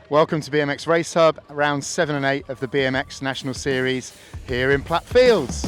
Welcome to BMX Race Hub, round 7 and 8 of the BMX National Series here in Platt Fields.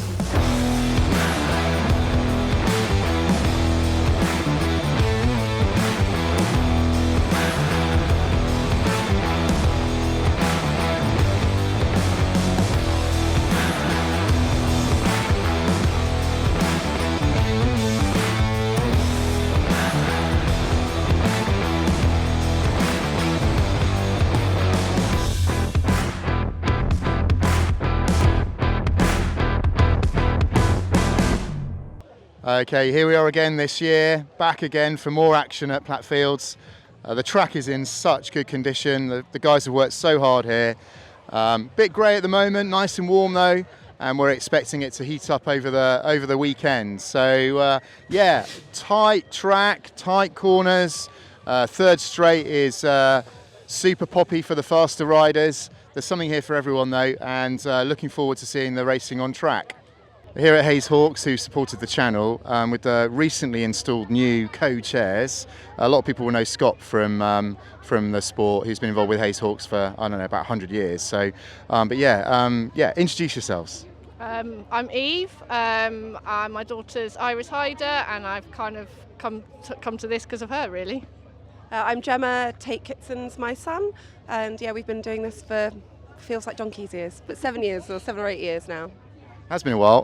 Okay, here we are again this year, back again for more action at Platt Fields. The track is in such good condition. The guys have worked so hard here. Bit grey at the moment, nice and warm though, and we're expecting it to heat up over the weekend. So yeah, tight track, tight corners. Third straight is super poppy for the faster riders. There's something here for everyone though, and looking forward to seeing the racing on track. Here at Hayes Hawks, who supported the channel with the recently installed new co-chairs. A lot of people will know Scott from the sport. He's been involved with Hayes Hawks for, I don't know, about 100 years. So, but yeah, introduce yourselves. I'm Eve. My daughter's Iris Hyder, and I've kind of come to this because of her, really. I'm Gemma. Tate Kitson's my son, and yeah, we've been doing this for feels like donkey's years, but 7 years or 7 or 8 years now. Has been a while.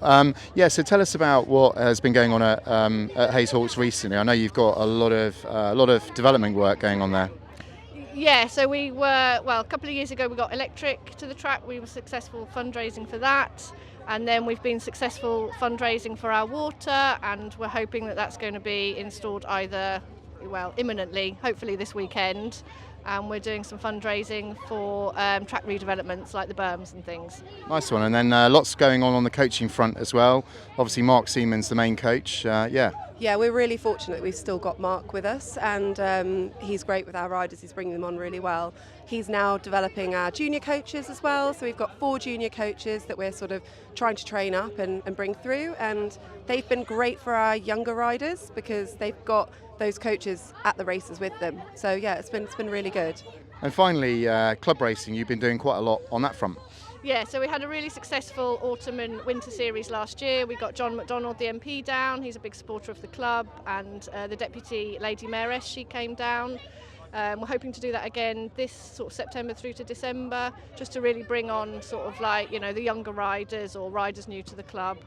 Yeah, so tell us about what has been going on at Hayes Hawks recently. I know you've got a lot of development work going on there. Yeah, so we were, well, a couple of years ago we got electric to the track. We were successful fundraising for that, and then we've been successful fundraising for our water, and we're hoping that that's going to be installed either, well, imminently, hopefully this weekend. And we're doing some fundraising for track redevelopments like the berms and things. Nice one, and then lots going on the coaching front as well. Obviously Mark Seaman's the main coach, yeah. Yeah, we're really fortunate we've still got Mark with us, and he's great with our riders, he's bringing them on really well. He's now developing our junior coaches as well, so we've got 4 junior coaches that we're sort of trying to train up and bring through, and they've been great for our younger riders because they've got those coaches at the races with them. So yeah, it's been really good. And finally, club racing, you've been doing quite a lot on that front. Yeah, so we had a really successful autumn and winter series last year. We got John McDonald, the MP, down. He's a big supporter of the club, and the Deputy Lady Mayoress, she came down. We're hoping to do that again this sort of September through to December, just to really bring on sort of like, you know, the younger riders or riders new to the club.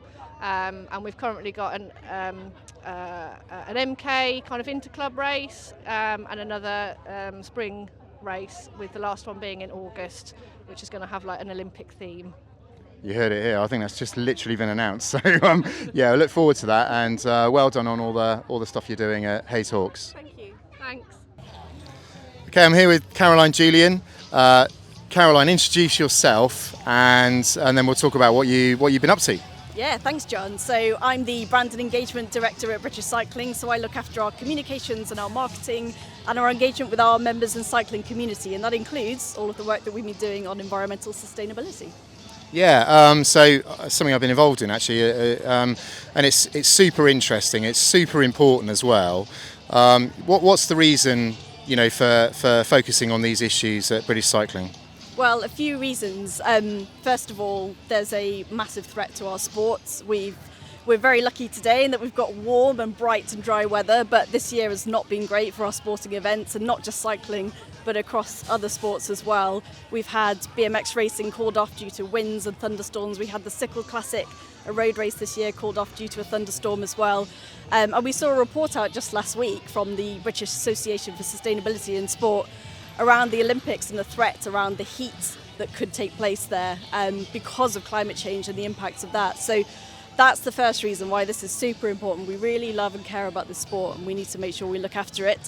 And we've currently got an MK kind of inter-club race and another spring race, with the last one being in August, which is going to have like an Olympic theme. You heard it here. I think that's just literally been announced. So yeah, I look forward to that, and well done on all the stuff you're doing at Hayes Hawks. Thank you. Thanks. Okay, I'm here with Caroline Julian. Caroline, introduce yourself, and then we'll talk about what you've been up to. Yeah, thanks John. So I'm the Brand and Engagement Director at British Cycling, so I look after our communications and our marketing and our engagement with our members and cycling community, and that includes all of the work that we've been doing on environmental sustainability. Yeah, so something I've been involved in actually, and it's super interesting, it's super important as well. What's the reason, you know, for focusing on these issues at British Cycling? Well, a few reasons. First of all, there's a massive threat to our sports. We're very lucky today in that we've got warm and bright and dry weather, but this year has not been great for our sporting events, and not just cycling, but across other sports as well. We've had BMX Racing called off due to winds and thunderstorms. We had the Sickle Classic, a road race this year, called off due to a thunderstorm as well. And we saw a report out just last week from the British Association for Sustainability in Sport around the Olympics and the threat around the heat that could take place there because of climate change and the impacts of that. So that's the first reason why this is super important. We really love and care about this sport, and we need to make sure we look after it.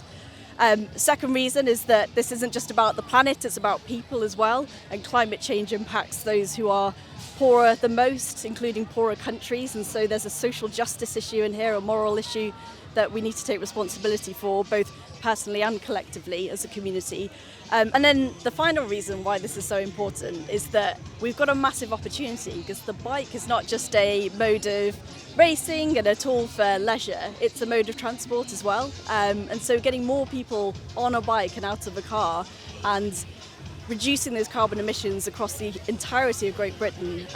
Second reason is that this isn't just about the planet, it's about people as well, and climate change impacts those who are poorer the most, including poorer countries, and so there's a social justice issue in here, a moral issue that we need to take responsibility for, both personally and collectively as a community. And then the final reason why this is so important is that we've got a massive opportunity, because the bike is not just a mode of racing and a tool for leisure, it's a mode of transport as well. And so getting more people on a bike and out of a car and reducing those carbon emissions across the entirety of Great Britain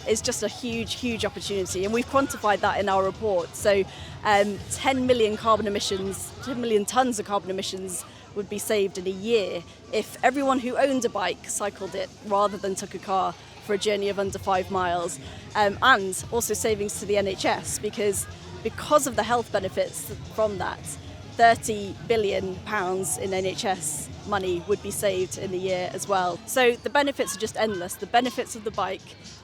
is just a huge opportunity, and we've quantified that in our report. So 10 million tonnes of carbon emissions would be saved in a year if everyone who owned a bike cycled it rather than took a car for a journey of under 5 miles, and also savings to the NHS because of the health benefits from that. £30 billion in NHS money would be saved in a year as well. So the benefits are just endless. The benefits of the bike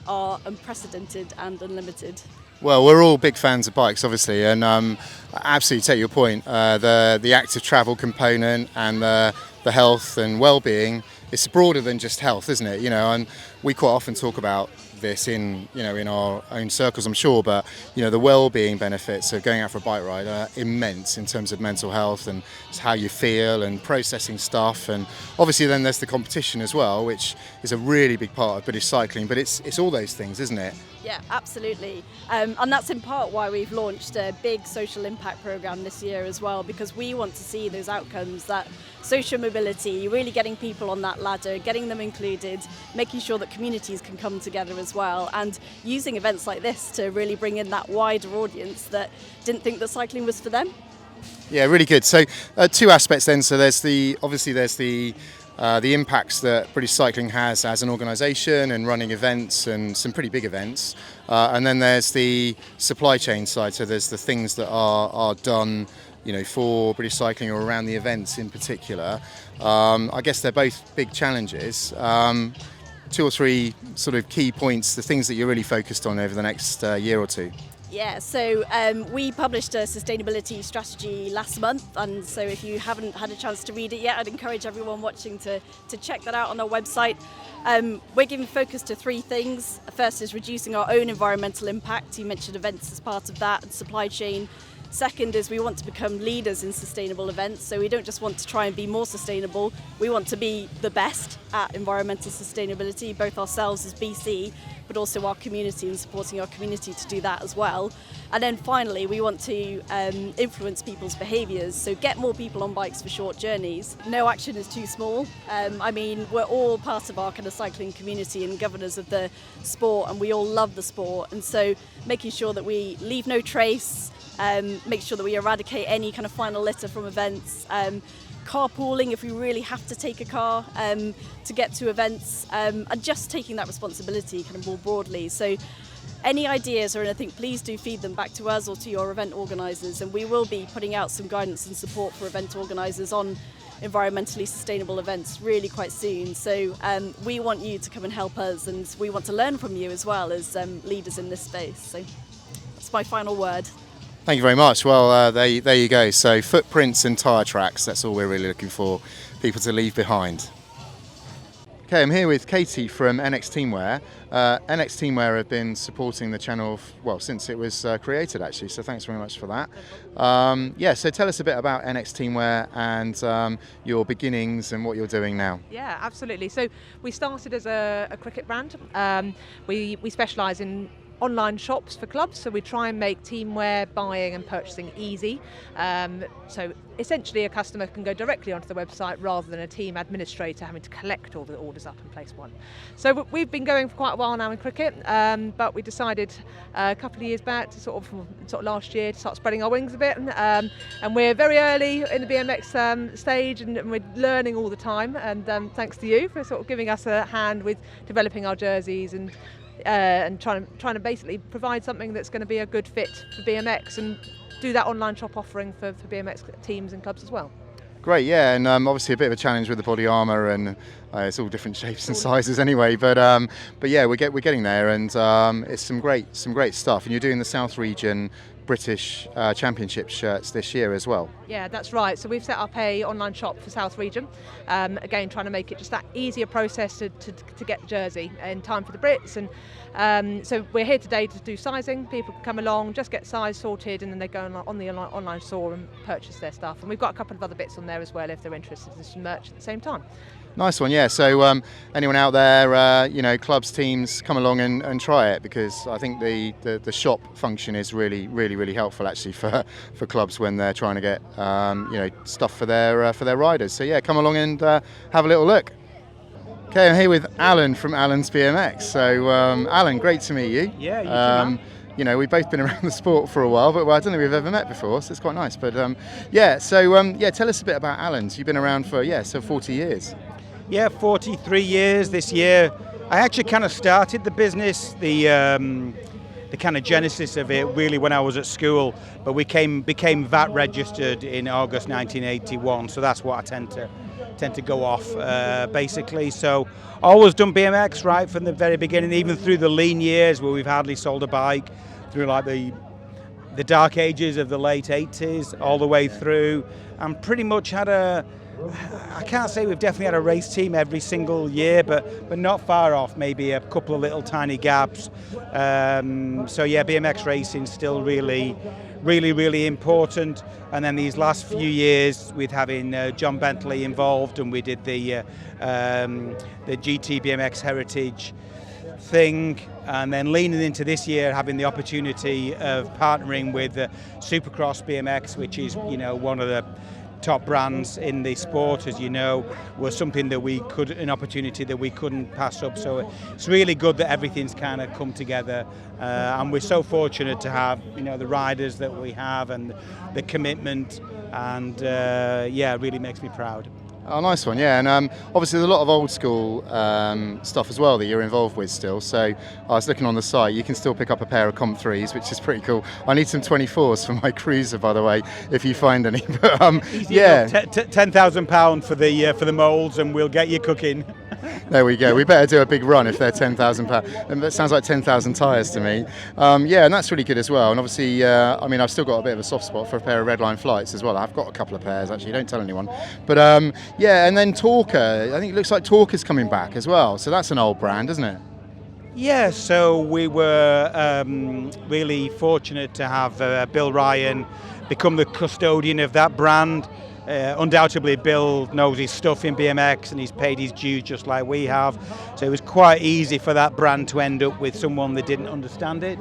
are unprecedented and unlimited. Well, we're all big fans of bikes, obviously, and I absolutely take your point. The active travel component and the health and well-being, it's broader than just health, isn't it? And we quite often talk about this in our own circles, I'm sure, but the well-being benefits of going out for a bike ride are immense in terms of mental health and how you feel and processing stuff. And obviously then there's the competition as well, which is a really big part of British cycling, but it's all those things, isn't it? Yeah, absolutely. And that's in part why we've launched a big social impact programme this year as well, because we want to see those outcomes, that social mobility, really getting people on that ladder, getting them included, making sure that communities can come together as well, and using events like this to really bring in that wider audience that didn't think that cycling was for them. Yeah, really good. So two aspects then. So there's the impacts that British Cycling has as an organisation and running events, and some pretty big events. And then there's the supply chain side. So there's the things that are done, for British Cycling or around the events in particular. I guess they're both big challenges. 2 or 3 sort of key points, the things that you're really focused on over the next year or two. Yeah, so we published a sustainability strategy last month, and so if you haven't had a chance to read it yet, I'd encourage everyone watching to check that out on our website. We're giving focus to 3 things. First is reducing our own environmental impact. You mentioned events as part of that, and supply chain. Second is we want to become leaders in sustainable events, so we don't just want to try and be more sustainable, we want to be the best at environmental sustainability, both ourselves as BC, but also our community and supporting our community to do that as well. And then finally, we want to influence people's behaviours, so get more people on bikes for short journeys. No action is too small. We're all part of our kind of cycling community and governors of the sport, and we all love the sport, and so making sure that we leave no trace, make sure that we eradicate any kind of final litter from events, carpooling if we really have to take a car to get to events, and just taking that responsibility kind of more broadly. So any ideas or anything, please do feed them back to us or to your event organisers, and we will be putting out some guidance and support for event organisers on environmentally sustainable events really quite soon. So we want you to come and help us, and we want to learn from you as well as leaders in this space. So that's my final word. Thank you very much. Well, there you go. So footprints and tyre tracks, that's all we're really looking for, people to leave behind. Okay, I'm here with Katie from NX Teamwear. NX Teamwear have been supporting the channel, since it was created actually, so thanks very much for that. So tell us a bit about NX Teamwear and your beginnings and what you're doing now. Yeah, absolutely. So we started as a cricket brand. We specialise in online shops for clubs, so we try and make teamwear buying and purchasing easy. So essentially a customer can go directly onto the website rather than a team administrator having to collect all the orders up and place one. So we've been going for quite a while now in cricket, but we decided a couple of years back to sort of last year to start spreading our wings a bit, and we're very early in the BMX stage, and we're learning all the time, and thanks to you for sort of giving us a hand with developing our jerseys and trying to basically provide something that's going to be a good fit for BMX and do that online shop offering for BMX teams and clubs as well. Great, yeah, and obviously a bit of a challenge with the body armour, and it's all different shapes and sizes anyway. But yeah, we're getting there, and it's some great stuff. And you're doing the South Region British Championship shirts this year as well. Yeah, that's right. So we've set up a online shop for South Region. Again, trying to make it just that easier process to get the jersey in time for the Brits. And so we're here today to do sizing. People can come along, just get size sorted, and then they go on the online store and purchase their stuff. And we've got a couple of other bits on there as well if they're interested in some merch at the same time. Nice one, yeah. So anyone out there, clubs, teams, come along and try it, because I think the shop function is really helpful actually for clubs when they're trying to get stuff for their riders. So yeah, come along and have a little look. Okay, I'm here with Alan from Alan's BMX. So, Alan, great to meet you. Yeah, you too, man. You know, we've both been around the sport for a while, but I don't think we've ever met before, so it's quite nice. But tell us a bit about Alan's. You've been around for 40 years. Yeah, 43 years this year. I actually kind of started the business, the kind of genesis of it really when I was at school, but we became VAT registered in August 1981, so that's what I tend to go off basically. So always done BMX right from the very beginning, even through the lean years where we've hardly sold a bike, through like the dark ages of the late 80s all the way through, and pretty much had I can't say we've definitely had a race team every single year, but not far off, maybe a couple of little tiny gaps. So yeah, BMX Racing still really important. And then these last few years with having John Bentley involved, and we did the GT BMX Heritage thing, and then leaning into this year having the opportunity of partnering with Supercross BMX, which is one of the top brands in the sport, as you know, was something that an opportunity that we couldn't pass up. So it's really good that everything's kind of come together, and we're so fortunate to have the riders that we have and the commitment, and it really makes me proud. Oh, nice one, yeah. And obviously there's a lot of old school stuff as well that you're involved with still. So I was looking on the site, you can still pick up a pair of Comp 3s, which is pretty cool. I need some 24s for my cruiser, by the way, if you find any. But £10,000 for the moulds, and we'll get you cooking. There we go. We better do a big run if they're £10,000. And that sounds like 10,000 tyres to me. And that's really good as well. And obviously, I've still got a bit of a soft spot for a pair of Redline Flights as well. I've got a couple of pairs actually. Don't tell anyone. But and then Talker. I think it looks like Talker's coming back as well. So that's an old brand, isn't it? Yeah. So we were really fortunate to have Bill Ryan become the custodian of that brand. Undoubtedly, Bill knows his stuff in BMX, and he's paid his dues just like we have. So it was quite easy for that brand to end up with someone that didn't understand it.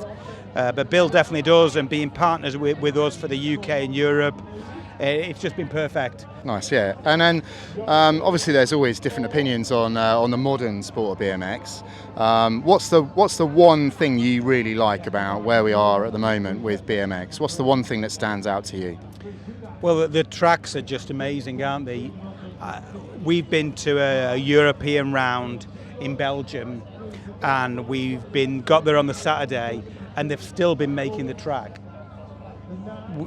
But Bill definitely does, and being partners with us for the UK and Europe, it's just been perfect. Nice, yeah. And then obviously there's always different opinions on the modern sport of BMX. What's the one thing you really like about where we are at the moment with BMX? What's the one thing that stands out to you? Well, the tracks are just amazing, aren't they? We've been to a European round in Belgium, and got there on the Saturday, and they've still been making the track.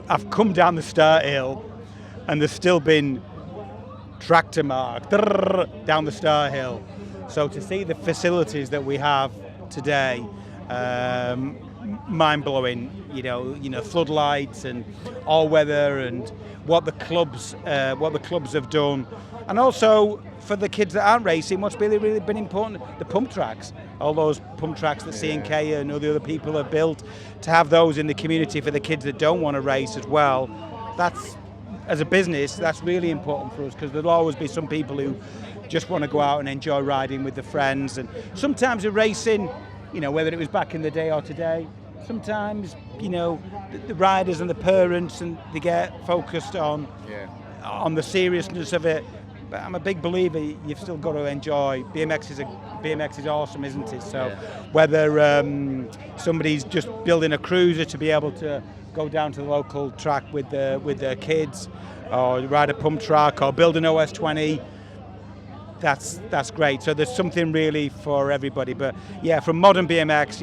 I've come down the start hill, and there's still been tractor mark down the start hill. So to see the facilities that we have today, mind-blowing. Floodlights and all weather, and what the clubs have done, and also for the kids that aren't racing, what's really been important, the pump tracks, all those pump tracks that C&K and all the other people have built, to have those in the community for the kids that don't want to race as well. That's, as a business, that's really important for us, because there'll always be some people who just want to go out and enjoy riding with their friends, and sometimes in racing, whether it was back in the day or today, sometimes the riders and the parents, and they get focused on the seriousness of it. But I'm a big believer you've still got to enjoy. BMX is awesome, isn't it? So whether somebody's just building a cruiser to be able to go down to the local track with their kids, or ride a pump track, or build an OS20, that's great. So there's something really for everybody. But yeah, from modern BMX,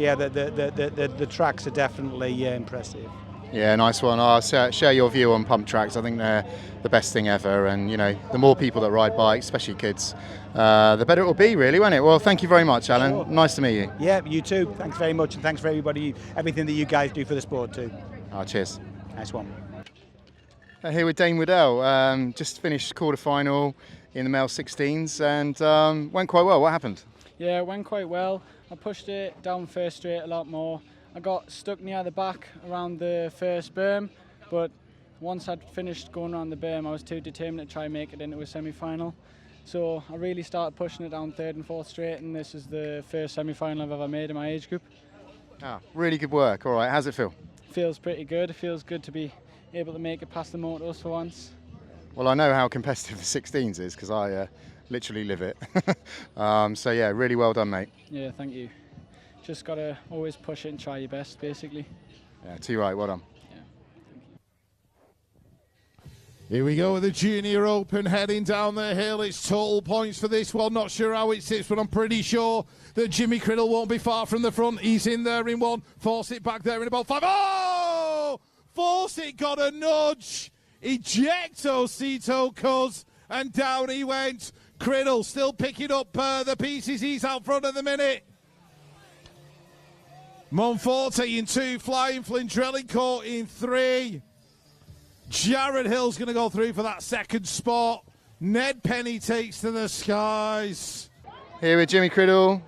the tracks are definitely impressive. Yeah, nice one. I'll share your view on pump tracks. I think they're the best thing ever, and the more people that ride bikes, especially kids, the better it will be, really, won't it? Well, thank you very much, Alan. Sure. Nice to meet you. Yeah, you too. Thanks very much, and thanks for everything that you guys do for the sport too. Cheers. Nice one. Here with Dane Waddell. Just finished quarter-final in the male 16s, and went quite well. What happened? Yeah, it went quite well. I pushed it down first straight a lot more. I got stuck near the back around the first berm, but once I'd finished going around the berm, I was too determined to try and make it into a semi-final. So I really started pushing it down third and fourth straight, and this is the first semi-final I've ever made in my age group. Really good work. All right, how's it feel? Feels pretty good. It feels good to be able to make it past the motos for once. Well, I know how competitive the 16s is, because literally live it. So yeah, really well done, mate. Yeah, thank you. Just gotta always push it and try your best, basically. Yeah, too right, well done. Here we go with the Junior Open heading down the hill. It's total points for this one. Not sure how it sits, but I'm pretty sure that Jimmy Criddle won't be far from the front. He's in there in one. Force it back there in about 5. Oh! Force it got a nudge. Ejecto Cito Cuz. And down he went. Criddle still picking up the pieces. He's out front at the minute. Monforte in 2. Flying Flynn Drellincourt in 3. Jared Hill's going to go through for that second spot. Ned Penny takes to the skies. Here with Jimmy Criddle,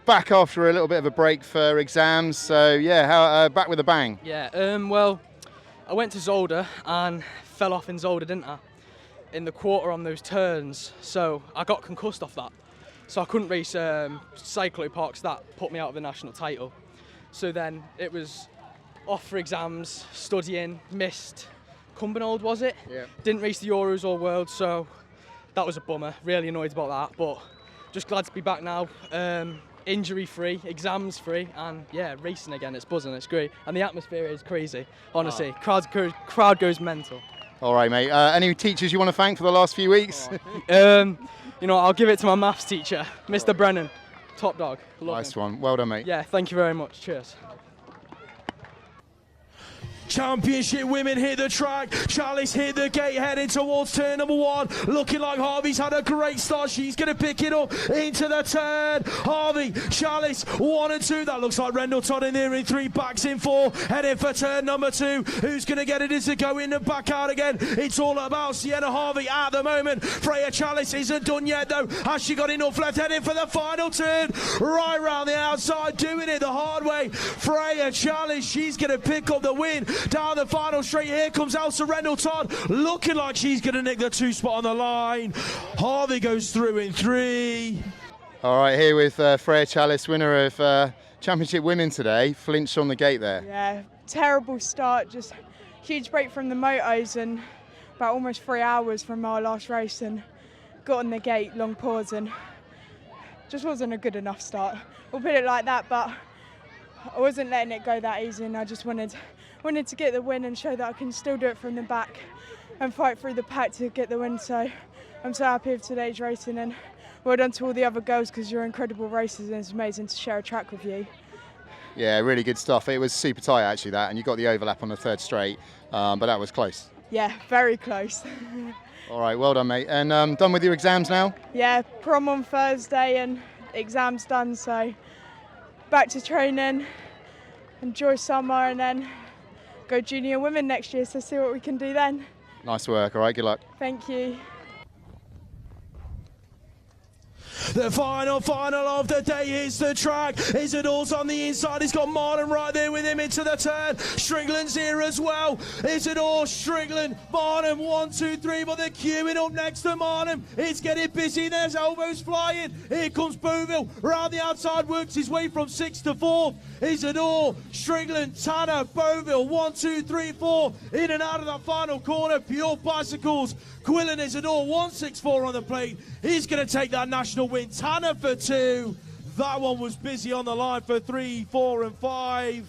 back after a little bit of a break for exams. So yeah, back with a bang. Yeah, well, I went to Zolder and fell off in Zolder, didn't I? In the quarter on those turns, so I got concussed off that. So I couldn't race Cyclo Parks, that put me out of the national title. So then it was off for exams, studying, missed Cumbernauld, was it? Yeah. Didn't race the Euros or Worlds, so that was a bummer. Really annoyed about that, but just glad to be back now. Injury free, exams free, and yeah, racing again. It's buzzing, it's great, and the atmosphere is crazy. Honestly, crowd goes mental. All right, mate. Any teachers you want to thank for the last few weeks? You know, I'll give it to my maths teacher, Mr. Brennan, top dog. Love Nice him. one. Well done, mate. Yeah, thank you very much. Cheers. Championship women hit the track. Chalice hit the gate heading towards turn number 1. Looking like Harvey's had a great start. She's going to pick it up into the turn. Harvey, Chalice, 1 and 2. That looks like Rendleton in there in 3. Backs in 4. Heading for turn number 2. Who's going to get it? Is it go in and back out again? It's all about Sienna Harvey at the moment. Freya Chalice isn't done yet though. Has she got enough left? Heading for the final turn. Right round the outside. Doing it the hard way. Freya Chalice, she's going to pick up the win. Down the final straight, here comes Elsa Rendleton, looking like she's going to nick the 2 spot on the line. Harvey goes through in 3. All right, here with Freya Chalice, winner of Championship Women today. Flinched on the gate there. Yeah, terrible start, just huge break from the motos and about almost 3 hours from our last race, and got on the gate, long pause, and just wasn't a good enough start. We'll put it like that, but I wasn't letting it go that easy, and I just wanted to get the win and show that I can still do it from the back and fight through the pack to get the win. So I'm so happy with today's racing, and well done to all the other girls because you're incredible racers and it's amazing to share a track with you. Yeah, really good stuff. It was super tight actually, that, and you got the overlap on the 3rd straight, but that was close. Yeah, very close. All right, well done, mate. And done with your exams now? Yeah, prom on Thursday and exams done, so back to training, enjoy summer, and then go junior women next year, so see what we can do then. Nice work. All right, good luck. Thank you. The final of the day is the track. Isidor's on the inside. He's got Martin right there with him into the turn. Strickland's here as well. Isidore, Strickland, Martin, 1, 2, 3. But they're queuing up next to Martin. It's getting busy. There's elbows flying. Here comes Bouville. Round the outside, works his way from 6th to 4th. Isidore, Strickland, Tanner, Bouville, 1, 2, 3, 4. In and out of that final corner. Pure bicycles. Quillen Isidore, 164 on the plate. He's going to take that national win. Tanner for 2. That one was busy on the line for 3, 4 and 5.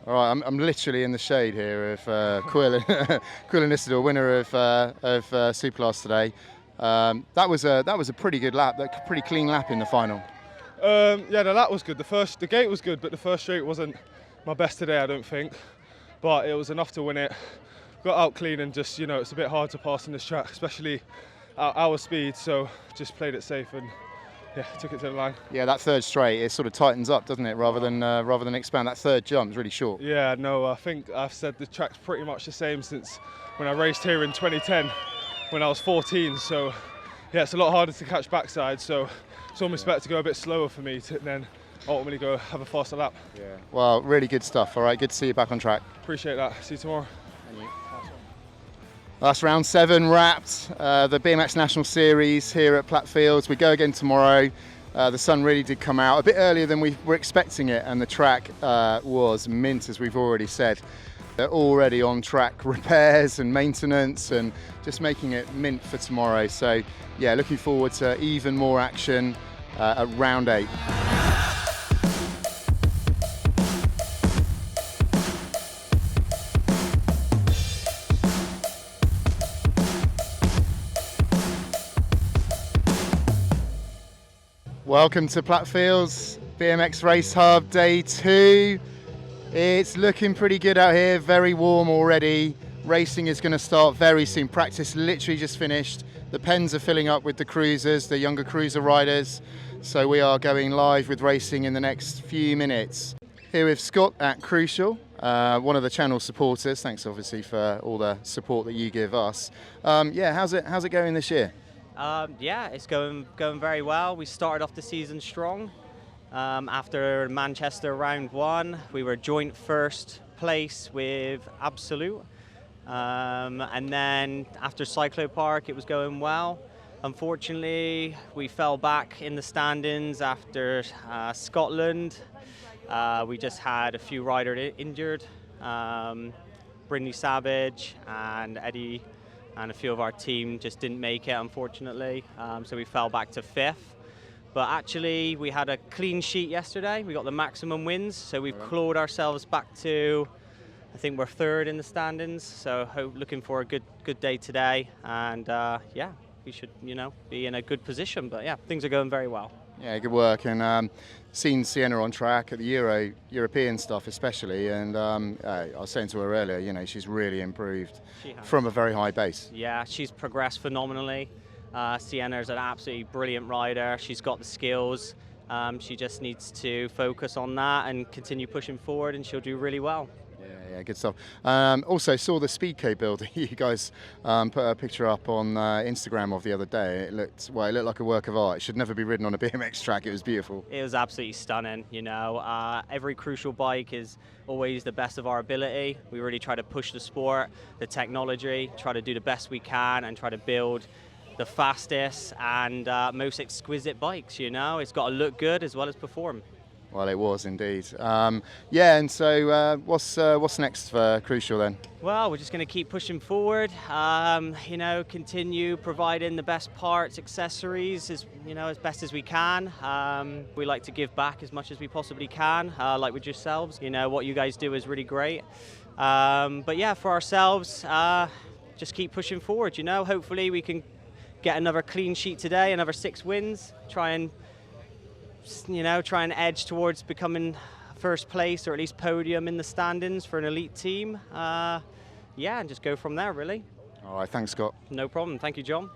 All right, I'm literally in the shade here of Quillen Isidore, winner of Superclass today. That was a pretty good lap, pretty clean lap in the final. Yeah, the lap was good. The gate was good, but the first straight wasn't my best today, I don't think. But it was enough to win it. Got out clean and just, you know, it's a bit hard to pass on this track, especially at our speed. So just played it safe and yeah, took it to the line. Yeah, that 3rd straight, it sort of tightens up, doesn't it, rather than expand. That 3rd jump is really short. Yeah, no, I think I've said the track's pretty much the same since when I raced here in 2010 when I was 14. So yeah, it's a lot harder to catch backside. So it's almost better to go a bit slower for me to then ultimately go have a faster lap. Yeah. Well, really good stuff. All right, good to see you back on track. Appreciate that. See you tomorrow. That's round 7 wrapped. The BMX National Series here at Platt Fields. We go again tomorrow. The sun really did come out a bit earlier than we were expecting it, and the track was mint, as we've already said. They're already on track repairs and maintenance and just making it mint for tomorrow. So yeah, looking forward to even more action at round 8. Welcome to Platt BMX Race Hub, day 2. It's looking pretty good out here, very warm already. Racing is going to start very soon. Practice literally just finished. The pens are filling up with the cruisers, the younger cruiser riders. So we are going live with racing in the next few minutes. Here with Scott at Crucial, one of the channel supporters. Thanks obviously for all the support that you give us. Yeah, how's it going this year? Yeah, it's going very well. We started off the season strong. After Manchester round 1, we were joint first place with Absolute. And then after Cyclo Park, it was going well. Unfortunately, we fell back in the standings after Scotland. We just had a few riders injured. Brindley Savage and Eddie and a few of our team just didn't make it, unfortunately. So we fell back to 5th. But actually, we had a clean sheet yesterday. We got the maximum wins, so we've clawed ourselves back to, I think we're 3rd in the standings. So looking for a good day today, and yeah, we should, be in a good position. But yeah, things are going very well. Yeah, good work, and seen Sienna on track at the European stuff especially, and I was saying to her earlier, she's really improved from a very high base. Yeah, she's progressed phenomenally. Sienna's an absolutely brilliant rider. She's got the skills. She just needs to focus on that and continue pushing forward, and she'll do really well. Yeah, good stuff. Also saw the Speedco building. You guys put a picture up on Instagram of the other day. It looked like a work of art. It should never be ridden on a BMX track. It was beautiful. It was absolutely stunning. Every Crucial bike is always the best of our ability. We really try to push the sport, the technology, try to do the best we can, and try to build the fastest and most exquisite bikes. It's got to look good as well as perform. Well, it was indeed. Yeah, and so what's next for Crucial then? Well, we're just going to keep pushing forward. Continue providing the best parts, accessories, as best as we can. We like to give back as much as we possibly can, like with yourselves. What you guys do is really great. But yeah, for ourselves, just keep pushing forward. Hopefully we can get another clean sheet today, another 6 wins. Try and edge towards becoming first place or at least podium in the standings for an elite team. Yeah, and just go from there, really. All right, thanks, Scott. No problem. Thank you, John.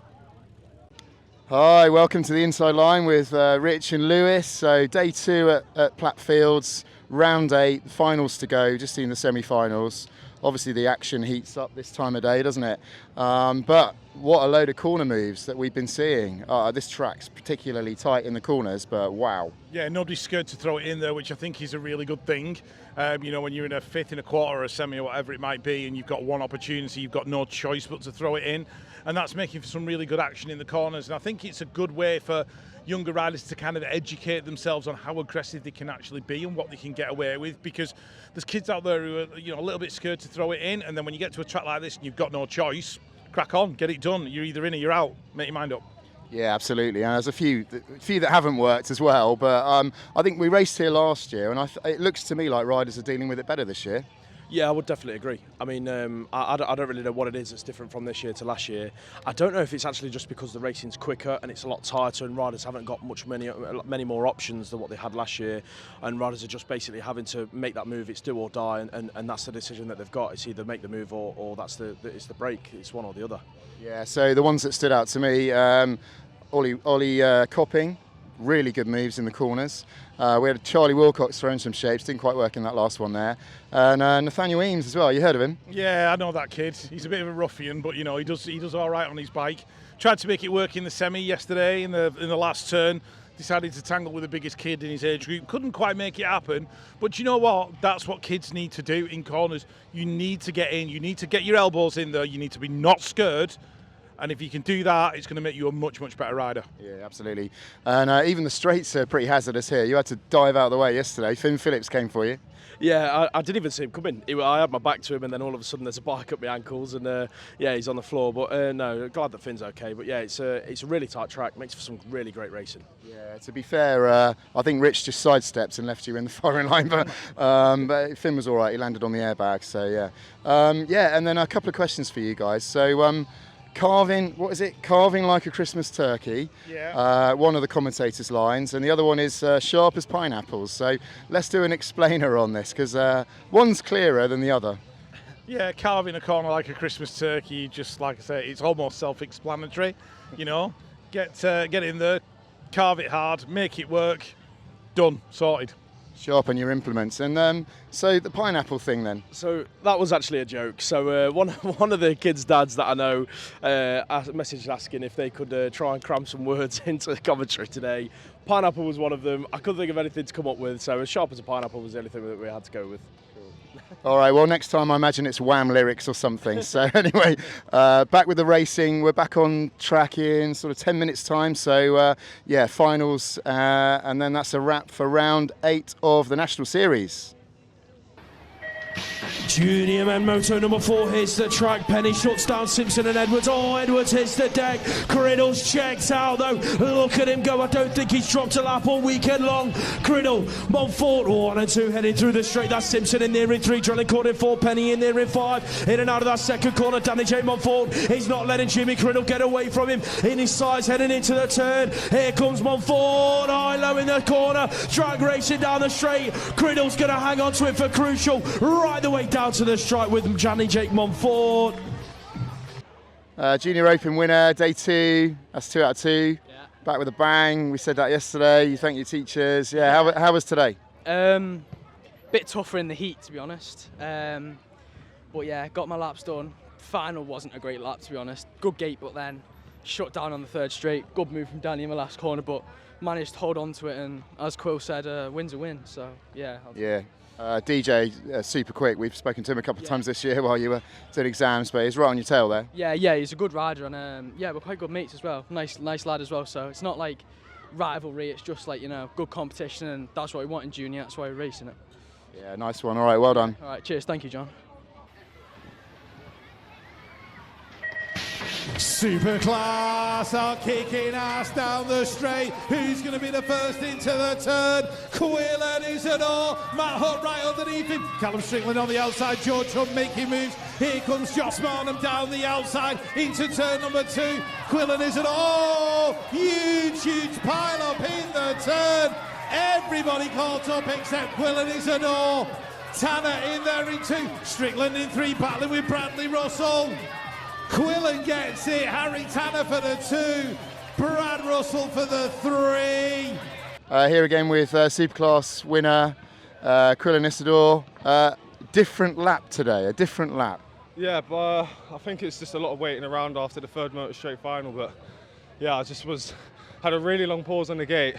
Hi, welcome to the Inside Line with Rich and Lewis. So day 2 at Platt Fields, round 8, finals to go, just in the semi-finals. Obviously the action heats up this time of day, doesn't it? But what a load of corner moves that we've been seeing. This track's particularly tight in the corners, but wow. Yeah, nobody's scared to throw it in there, which I think is a really good thing. When you're in a 5th, in a quarter, or a semi, or whatever it might be, and you've got one opportunity, you've got no choice but to throw it in. And that's making for some really good action in the corners. And I think it's a good way for younger riders to kind of educate themselves on how aggressive they can actually be and what they can get away with, because there's kids out there who are a little bit scared to throw it in, and then when you get to a track like this and you've got no choice, crack on, get it done. You're either in or you're out. Make your mind up. Yeah, absolutely. And there's a few that haven't worked as well, but I think we raced here last year, and it looks to me like riders are dealing with it better this year. Yeah, I would definitely agree. I mean, I don't really know what it is that's different from this year to last year. I don't know if it's actually just because the racing's quicker and it's a lot tighter, and riders haven't got many more options than what they had last year, and riders are just basically having to make that move. It's do or die, and that's the decision that they've got. It's either make the move or it's the break. It's one or the other. Yeah. So the ones that stood out to me, Ollie Copping. Really good moves in the corners. We had Charlie Wilcox throwing some shapes, didn't quite work in that last one there. And Nathaniel Eames as well, you heard of him? Yeah, I know that kid. He's a bit of a ruffian, but he does all right on his bike. Tried to make it work in the semi yesterday in the last turn. Decided to tangle with the biggest kid in his age group. Couldn't quite make it happen. But you know what? That's what kids need to do in corners. You need to get in. You need to get your elbows in there. You need to be not scared. And if you can do that, it's going to make you a much, much better rider. Yeah, absolutely. And even the straights are pretty hazardous here. You had to dive out of the way yesterday. Finn Phillips came for you. Yeah, I didn't even see him coming. I had my back to him, and then all of a sudden there's a bike up my ankles, and yeah, he's on the floor. But no, glad that Finn's okay. But yeah, it's a really tight track, makes for some really great racing. Yeah, to be fair, I think Rich just sidestepped and left you in the firing line, but Finn was all right. He landed on the airbag, so yeah. Yeah, and then a couple of questions for you guys. So. Carving, what is it? Carving like a Christmas turkey. Yeah. One of the commentators' lines, and the other one is sharp as pineapples. So let's do an explainer on this, because one's clearer than the other. Yeah, carving a corner like a Christmas turkey, just like I say, it's almost self-explanatory. You know, get in there, carve it hard, make it work, done, sorted. Sharpen your implements. And so the pineapple thing then? So that was actually a joke. So one of the kids' dads that I know messaged asking if they could try and cram some words into commentary today. Pineapple was one of them. I couldn't think of anything to come up with, so as sharp as a pineapple was the only thing that we had to go with. All right, well, next time I imagine it's Wham lyrics or something. So anyway, back with the racing. We're back on track in sort of 10 minutes' time. So, yeah, finals, and then that's a wrap for round 8 of the National Series. Junior men moto number 4 hits the track. Penny shuts down Simpson and Edwards. Oh, Edwards hits the deck. Criddle's checked out though. Look at him go. I don't think he's dropped a lap all weekend long. Criddle, Montfort, 1 and 2 heading through the straight. That's Simpson in there in 3. Drilling corner in 4. Penny in there in 5. In and out of that second corner. Danny J. Montfort. He's not letting Jimmy Criddle get away from him. In his sides heading into the turn. Here comes Montfort. High low in the corner. Drag racing down the straight. Criddle's going to hang on to it for crucial. Right the way down to the strike with Johnny Jake Montfort. Junior Open winner, day 2. That's 2 out of 2. Yeah. Back with a bang. We said that yesterday. You thank your teachers. Yeah, how was today? Bit tougher in the heat, to be honest. But yeah, got my laps done. Final wasn't a great lap, to be honest. Good gate, but then shut down on the 3rd straight. Good move from Danny in the last corner, but managed to hold on to it. And as Quill said, win's a win. So yeah. Yeah. DJ, super quick. We've spoken to him a couple of times this year while you were doing exams, but he's right on your tail there. Yeah, he's a good rider, and yeah, we're quite good mates as well. Nice lad as well. So it's not like rivalry. It's just like, you know, good competition, and that's what we want in junior. That's why we're racing it. Yeah, nice one. All right, well done. All right, cheers. Thank you, John. Superclass are kicking ass down the straight. Who's going to be the first into the turn? Quill and Isidore. Matt Hutt right underneath him. Callum Strickland on the outside. George Hunt making moves. Here comes Josh Marnham down the outside into turn number 2. Quill and Isidore. Oh, huge pile up in the turn. Everybody caught up except Quill and Isidore. Tanner in there in 2. Strickland in 3, battling with Bradley Russell. Quillen gets it, Harry Tanner for the 2, Brad Russell for the 3. Here again with Superclass winner, Quillen Isidore. Different lap today, a different lap. Yeah, but I think it's just a lot of waiting around after the 3rd motor straight final, but yeah, I just had a really long pause on the gate.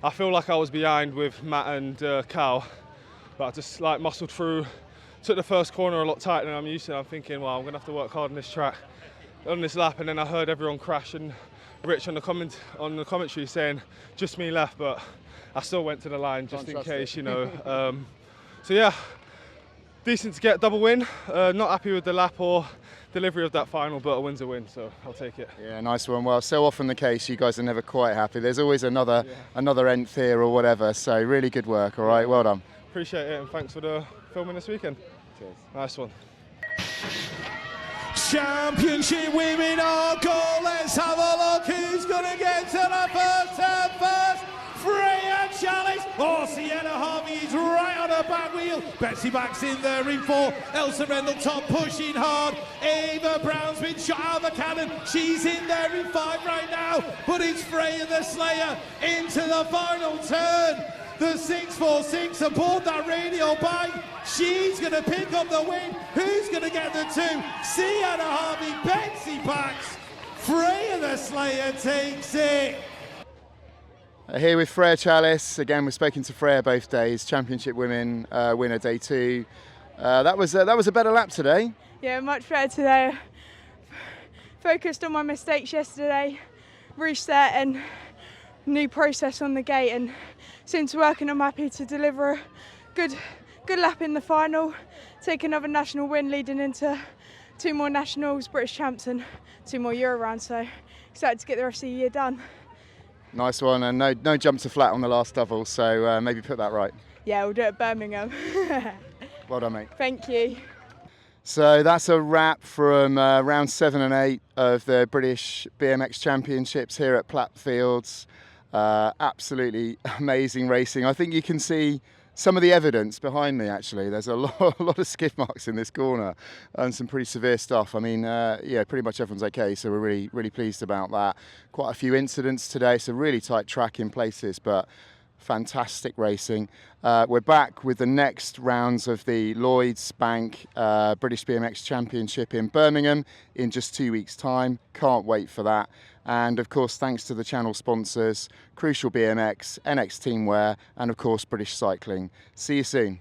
I feel like I was behind with Matt and Cal, but I just like muscled through. Took the 1st corner a lot tighter than I'm used to. I'm thinking, well, I'm going to have to work hard on this track, on this lap, and then I heard everyone crash, and Rich on the commentary saying just me left, but I still went to the line just in case, you know. So yeah, decent to get a double win. Not happy with the lap or delivery of that final, but a win's a win, so I'll take it. Yeah, nice one. Well, so often the case, you guys are never quite happy. There's always another nth here or whatever. So really good work. All right, well done. Appreciate it, and thanks for the filming this weekend. Cheers. Nice one. Championship women are goal. Let's have a look who's going to get to the first turn first. Freya Chalice. Oh, Sienna Harvey is right on her back wheel. Betsy Back's in there in 4. Elsa Rendell top pushing hard. Ava Brown's been shot out of the cannon. She's in there in 5 right now. But it's Freya the Slayer into the final turn. The 646 aboard that radial bike. She's going to pick up the win. Who's going to get the 2? Sienna Harvey, Betsy Bax. Freya the Slayer takes it. Here with Freya Chalice. Again, we've spoken to Freya both days. Championship women winner day 2. That was a better lap today. Yeah, much better today. focused on my mistakes yesterday, reset and new process on the gate, and since working I'm happy to deliver a good lap in the final, take another national win leading into 2 more nationals, British champs and 2 more Euro rounds, so excited to get the rest of the year done. Nice one, and no jump to flat on the last double, so maybe put that right. Yeah, we'll do it at Birmingham. Well done, mate. Thank you. So that's a wrap from round 7 and 8 of the British BMX Championships here at Platt Fields. Absolutely amazing racing. I think you can see some of the evidence behind me, actually. There's a lot of skid marks in this corner and some pretty severe stuff. I mean, yeah, pretty much everyone's okay, so we're really pleased about that. Quite a few incidents today, so really tight track in places, but fantastic racing. We're back with the next rounds of the Lloyds Bank British BMX Championship in Birmingham in just 2 weeks' time. Can't wait for that. And of course, thanks to the channel sponsors, Crucial BMX, NX Teamwear, and of course, British Cycling. See you soon.